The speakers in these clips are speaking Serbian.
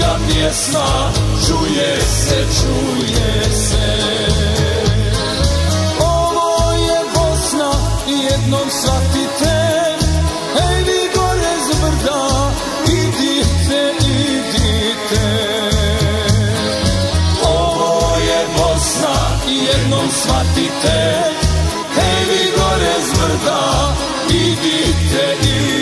pobjednička pjesma, čuje se, čuje se. Ovo je Bosna, jednom shvatite, hej vi gore s brda, idite, idite. Ovo je Bosna, jednom shvatite, hej vi gore s brda, idite, idite.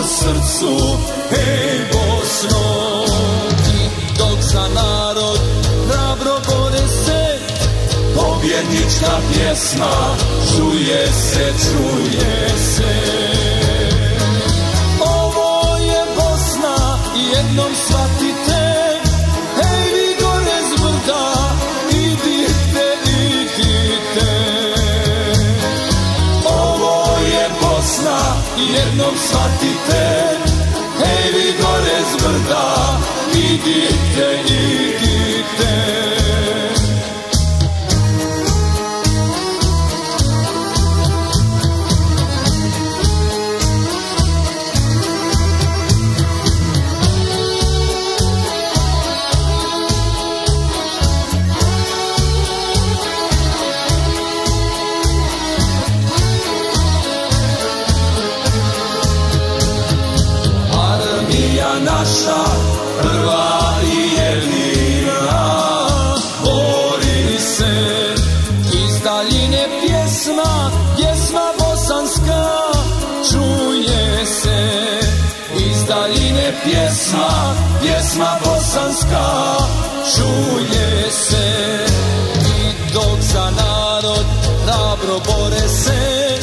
Srcu, hej Bosno, i dok za narod hrabro bore se, pobjednička pjesma, čuje se, čuje se. Ovo je Bosna, jednom shvatite, hej vi gore s brda, idite, idite. Ovo je Bosna, jednom shvatite, hej vi gore s brda, idite, idite. Naša prva i jedina bori se, iz daljine pjesma, pjesma bosanska čuje se, iz daljine pjesma, pjesma bosanska čuje se. I dok za narod hrabro bore se,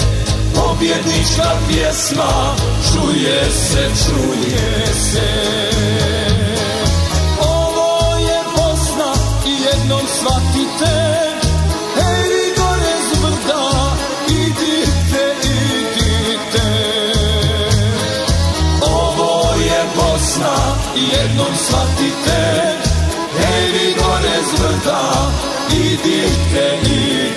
pobjednička pjesma, čuje se, čuje se. Ovo je Bosna, jednom shvatite, hej vi gore s brda, idite, idite. Ovo je Bosna, jednom shvatite, hej vi gore s brda, idite, idite.